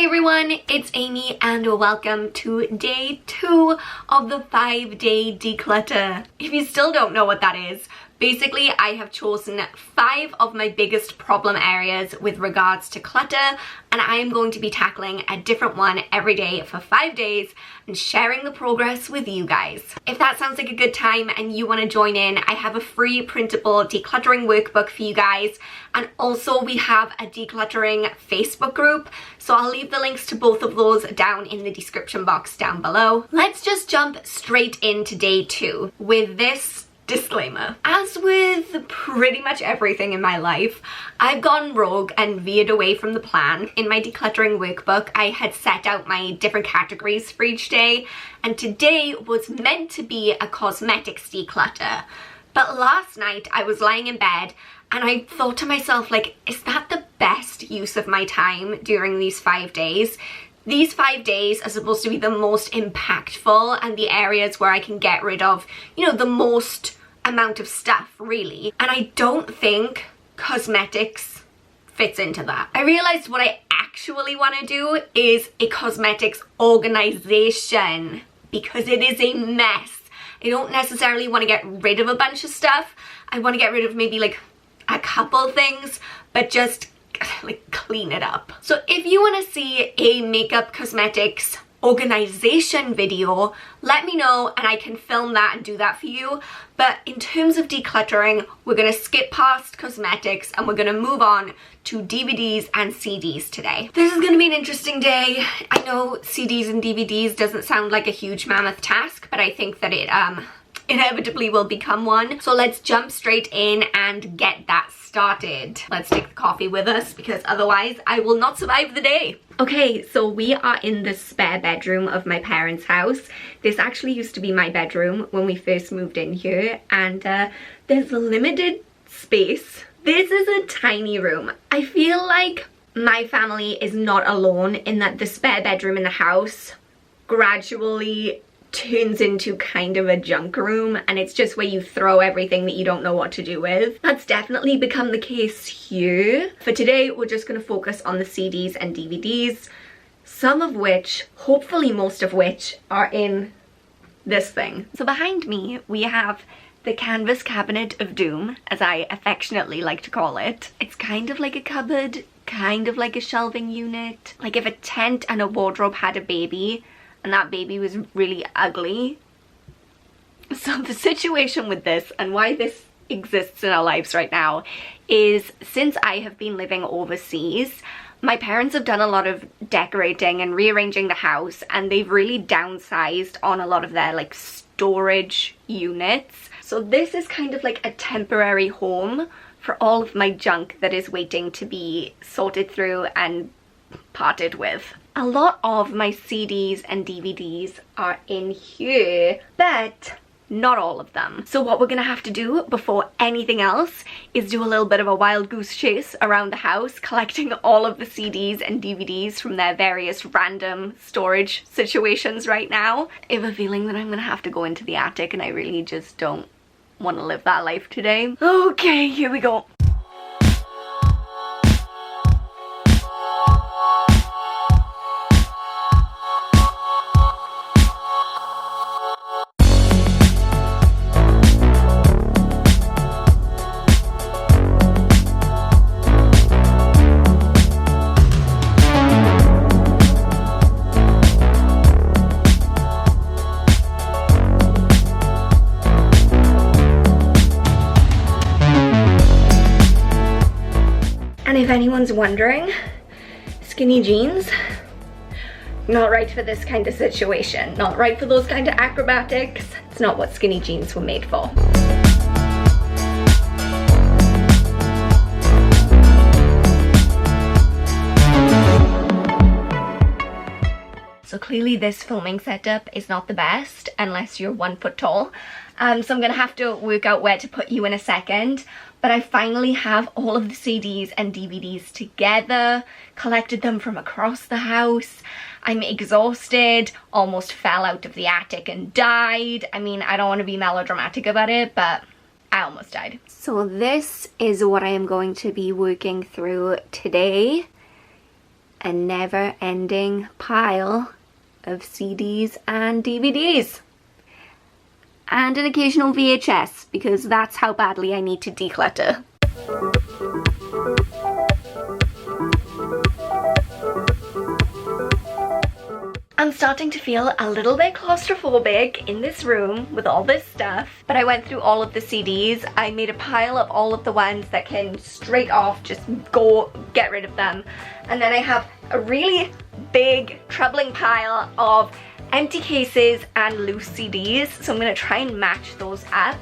Hey everyone, it's Amy and welcome to day 2 of the 5-day declutter. If you still don't know what that is, basically I have chosen 5 of my biggest problem areas with regards to clutter, and I am going to be tackling a different one every day for 5 days and sharing the progress with you guys. If that sounds like a good time and you want to join in, I have a free printable decluttering workbook for you guys, and also we have a decluttering Facebook group, so I'll leave the links to both of those down in the description box down below. Let's just jump straight into day 2 with this disclaimer. As with pretty much everything in my life, I've gone rogue and veered away from the plan. In my decluttering workbook, I had set out my different categories for each day, and today was meant to be a cosmetics declutter. But last night I was lying in bed and I thought to myself, like, is that the best use of my time during these 5 days? These 5 days are supposed to be the most impactful and the areas where I can get rid of, you know, the most amount of stuff, really. And I don't think cosmetics fits into that. I realized what I actually want to do is a cosmetics organization, because it is a mess. I don't necessarily want to get rid of a bunch of stuff. I want to get rid of maybe like a couple things, but just like clean it up. So if you want to see a makeup cosmetics organization video, let me know and I can film that and do that for you. But in terms of decluttering, we're going to skip past cosmetics and we're going to move on to DVDs and CDs today. This is going to be an interesting day. I know CDs and DVDs doesn't sound like a huge mammoth task, but I think that it inevitably will become one. So let's jump straight in and get that started. Let's take the coffee with us because otherwise I will not survive the day. Okay, so we are in the spare bedroom of my parents' house. This actually used to be my bedroom when we first moved in here, and there's a limited space. This is a tiny room. I feel like my family is not alone in that the spare bedroom in the house gradually turns into kind of a junk room, and it's just where you throw everything that you don't know what to do with. That's definitely become the case here. For today, we're just going to focus on the CDs and DVDs, some of which, hopefully most of which, are in this thing. So behind me, we have the canvas cabinet of doom, as I affectionately like to call it. It's kind of like a cupboard, kind of like a shelving unit. Like if a tent and a wardrobe had a baby, and that baby was really ugly. So the situation with this and why this exists in our lives right now is, since I have been living overseas, my parents have done a lot of decorating and rearranging the house, and they've really downsized on a lot of their like storage units. So this is kind of like a temporary home for all of my junk that is waiting to be sorted through and parted with. A lot of my CDs and DVDs are in here, but not all of them. So what we're gonna have to do before anything else is do a little bit of a wild goose chase around the house, collecting all of the CDs and DVDs from their various random storage situations right now. I have a feeling that I'm gonna have to go into the attic, and I really just don't want to live that life today. Okay, here we go. And if anyone's wondering, skinny jeans, not right for this kind of situation, not right for those kind of acrobatics. It's not what skinny jeans were made for. So clearly this filming setup is not the best unless you're 1 foot tall. So I'm gonna have to work out where to put you in a second. But I finally have all of the CDs and DVDs together, collected them from across the house. I'm exhausted, almost fell out of the attic and died. I mean, I don't want to be melodramatic about it, but I almost died. So this is what I am going to be working through today. a never-ending pile of CDs and DVDs. And an occasional VHS, because that's how badly I need to declutter. I'm starting to feel a little bit claustrophobic in this room with all this stuff, but I went through all of the CDs. I made a pile of all of the ones that can straight off just go get rid of them. And then I have a really big troubling pile of empty cases and loose CDs, so I'm going to try and match those up.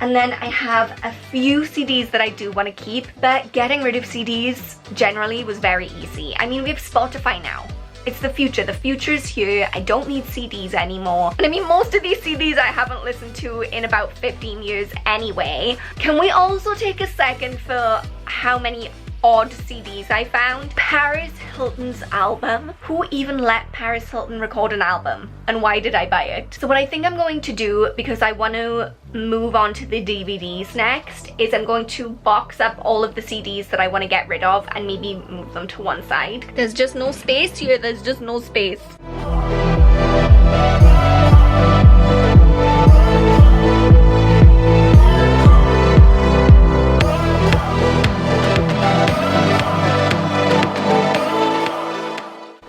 And then I have a few CDs that I do want to keep, but getting rid of CDs generally was very easy. I mean, we have Spotify now. It's the future's here. I don't need CDs anymore. And I mean, most of these CDs I haven't listened to in about 15 years anyway. Can we also take a second for how many odd CDs I found? Paris Hilton's album. Who even let Paris Hilton record an album? And why did I buy it? So what I think I'm going to do, because I want to move on to the DVDs next, is I'm going to box up all of the CDs that I want to get rid of and maybe move them to one side. There's just no space here. There's just no space.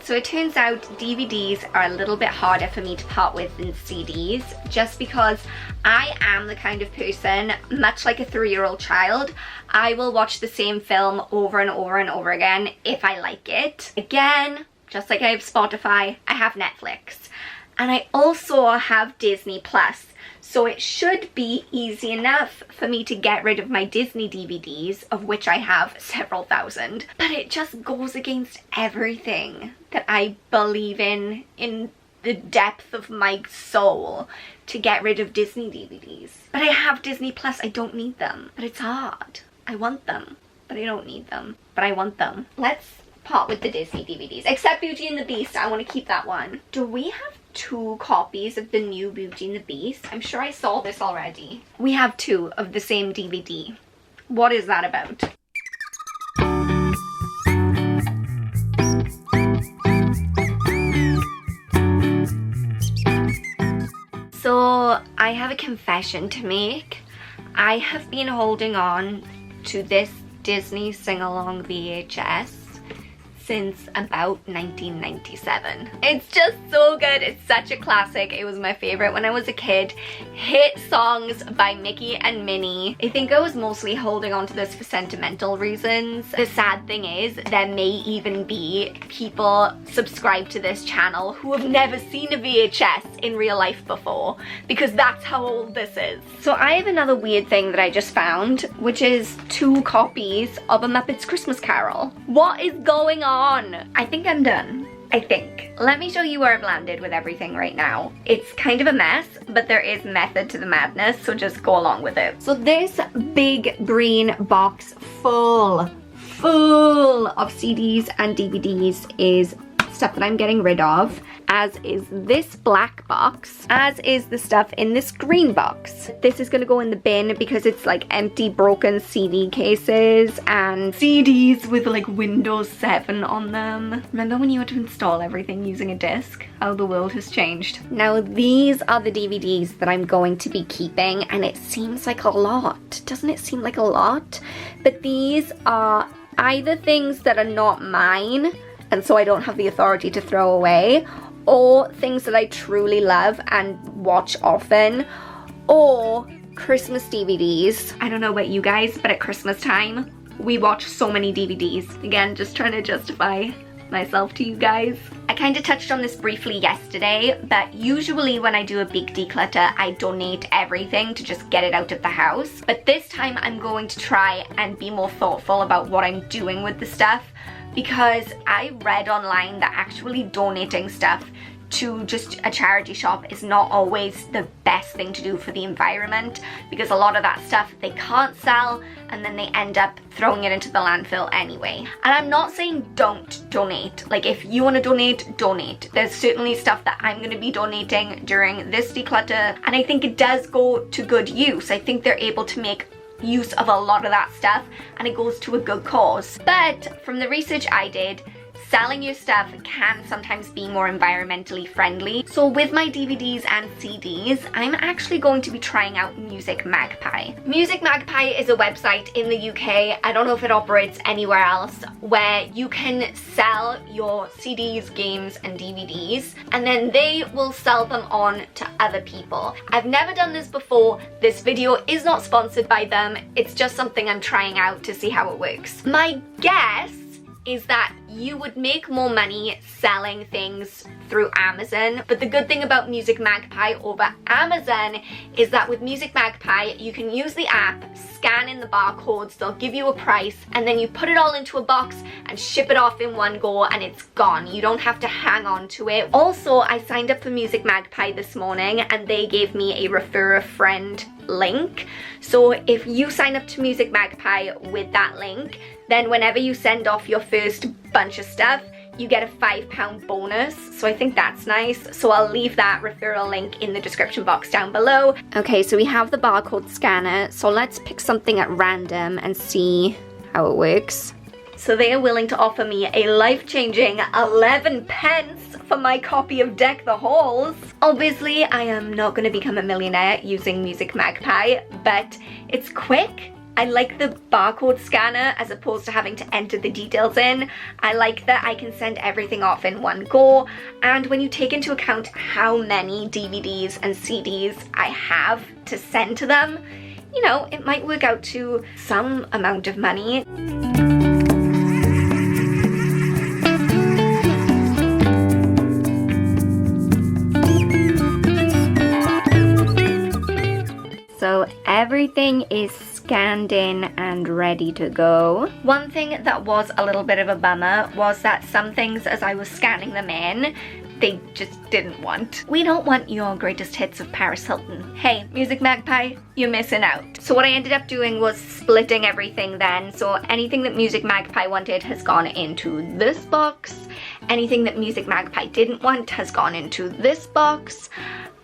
So it turns out DVDs are a little bit harder for me to part with than CDs, just because I am the kind of person, much like a 3-year-old child, I will watch the same film over and over and over again if I like it. Again, just like I have Spotify, I have Netflix. And I also have Disney Plus. So it should be easy enough for me to get rid of my Disney DVDs, of which I have several thousand. But it just goes against everything that I believe in the depth of my soul, to get rid of Disney DVDs. But I have Disney Plus, I don't need them. But it's hard. I want them, but I don't need them. But I want them. Let's part with the Disney DVDs. Except Beauty and the Beast, I want to keep that one. Do we have 2 copies of the new Beauty and the Beast? I'm sure I saw this already. We have 2 of the same DVD. What is that about? So I have a confession to make. I have been holding on to this Disney sing-along VHS since about 1997. It's just so good. It's such a classic. It was my favorite when I was a kid. Hit songs by Mickey and Minnie. I think I was mostly holding on to this for sentimental reasons. The sad thing is, there may even be people subscribed to this channel who have never seen a VHS in real life before, because that's how old this is. So I have another weird thing that I just found, which is 2 copies of A Muppet's Christmas Carol. What is going on? I think I'm done. I think. Let me show you where I've landed with everything right now. It's kind of a mess, but there is method to the madness, so just go along with it. So this big green box full of CDs and DVDs is stuff that I'm getting rid of, as is this black box, as is the stuff in this green box. This is gonna go in the bin because it's like empty broken CD cases and CDs with like Windows 7 on them. Remember when you had to install everything using a disc? How the world has changed. Now these are the DVDs that I'm going to be keeping, and it seems like a lot. Doesn't it seem like a lot? But these are either things that are not mine, and so I don't have the authority to throw away, or things that I truly love and watch often, or Christmas DVDs. I don't know about you guys, but at Christmas time, we watch so many DVDs. Again, just trying to justify myself to you guys. I kind of touched on this briefly yesterday, but usually when I do a big declutter, I donate everything to just get it out of the house. But this time I'm going to try and be more thoughtful about what I'm doing with the stuff, because I read online that actually donating stuff to just a charity shop is not always the best thing to do for the environment, because a lot of that stuff they can't sell and then they end up throwing it into the landfill anyway. And I'm not saying don't donate. Like, if you want to donate, donate. There's certainly stuff that I'm going to be donating during this declutter, and I think it does go to good use. I think they're able to make use of a lot of that stuff and it goes to a good cause. But from the research I did, selling your stuff can sometimes be more environmentally friendly. So with my DVDs and CDs, I'm actually going to be trying out Music Magpie. Music Magpie is a website in the UK, I don't know if it operates anywhere else, where you can sell your CDs, games and DVDs, and then they will sell them on to other people. I've never done this before. This video is not sponsored by them. It's just something I'm trying out to see how it works. My guess is that you would make more money selling things through Amazon, but the good thing about Music Magpie over Amazon is that with Music Magpie you can use the app, scan in the barcodes, they'll give you a price, and then you put it all into a box and ship it off in one go and it's gone. You don't have to hang on to it. Also, I signed up for Music Magpie this morning and they gave me a refer a friend link. So if you sign up to Music Magpie with that link, then whenever you send off your first bunch of stuff, you get a £5 bonus. So I think that's nice. So I'll leave that referral link in the description box down below. Okay, so we have the barcode scanner. So let's pick something at random and see how it works. So they are willing to offer me a life-changing 11 pence for my copy of Deck the Halls. Obviously, I am not going to become a millionaire using Music Magpie, but it's quick. I like the barcode scanner as opposed to having to enter the details in. I like that I can send everything off in one go. And when you take into account how many DVDs and CDs I have to send to them, you know, it might work out to some amount of money. So everything is scanned in and ready to go. One thing that was a little bit of a bummer was that some things, as I was scanning them in, they just didn't want. We don't want your greatest hits of Paris Hilton. Hey, Music Magpie, you're missing out. So what I ended up doing was splitting everything then. So anything that Music Magpie wanted has gone into this box. Anything that Music Magpie didn't want has gone into this box.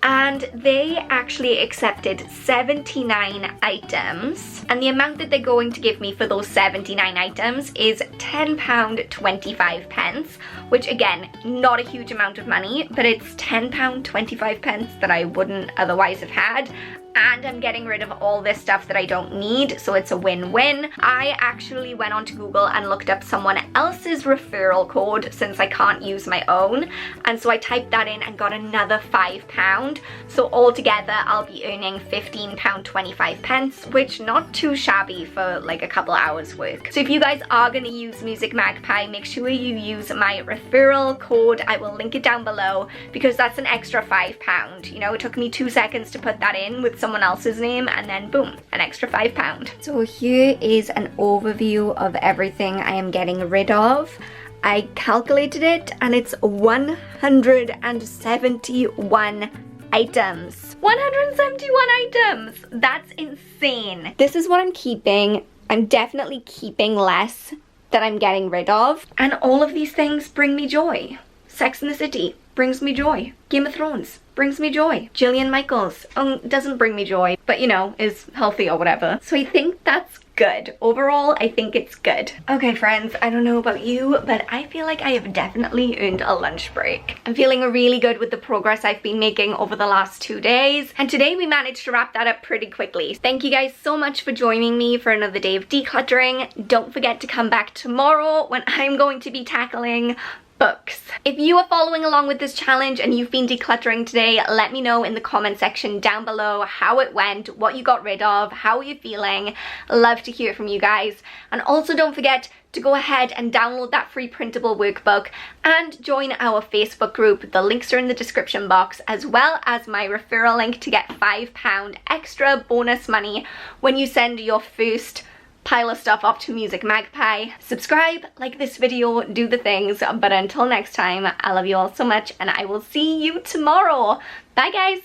And they actually accepted 79 items, and the amount that they're going to give me for those 79 items is £10.25, which again, not a huge amount of money, but it's £10.25 that I wouldn't otherwise have had. And I'm getting rid of all this stuff that I don't need, so it's a win-win. I actually went onto Google and looked up someone else's referral code since I can't use my own, and so I typed that in and got another £5. So altogether I'll be earning £15.25, which not too shabby for like a couple hours work. So if you guys are going to use Music Magpie, make sure you use my referral code. I will link it down below because that's an extra £5. You know, it took me 2 seconds to put that in with someone else's name, and then boom, an extra £5. So here is an overview of everything I am getting rid of. I calculated it and it's 171 items. 171 items! That's insane. This is what I'm keeping. I'm definitely keeping less that I'm getting rid of. And all of these things bring me joy. Sex and the City brings me joy. Game of Thrones brings me joy. Jillian Michaels doesn't bring me joy, but you know, is healthy or whatever. So I think that's good. Overall, I think it's good. Okay friends, I don't know about you, but I feel like I have definitely earned a lunch break. I'm feeling really good with the progress I've been making over the last 2 days, and today we managed to wrap that up pretty quickly. Thank you guys so much for joining me for another day of decluttering. Don't forget to come back tomorrow when I'm going to be tackling books. If you are following along with this challenge and you've been decluttering today, let me know in the comment section down below how it went, what you got rid of, how are you feeling. Love to hear from you guys. And also don't forget to go ahead and download that free printable workbook and join our Facebook group. The links are in the description box, as well as my referral link to get £5 extra bonus money when you send your first pile of stuff off to Music Magpie. Subscribe, like this video, do the things, but until next time, I love you all so much and I will see you tomorrow. Bye guys!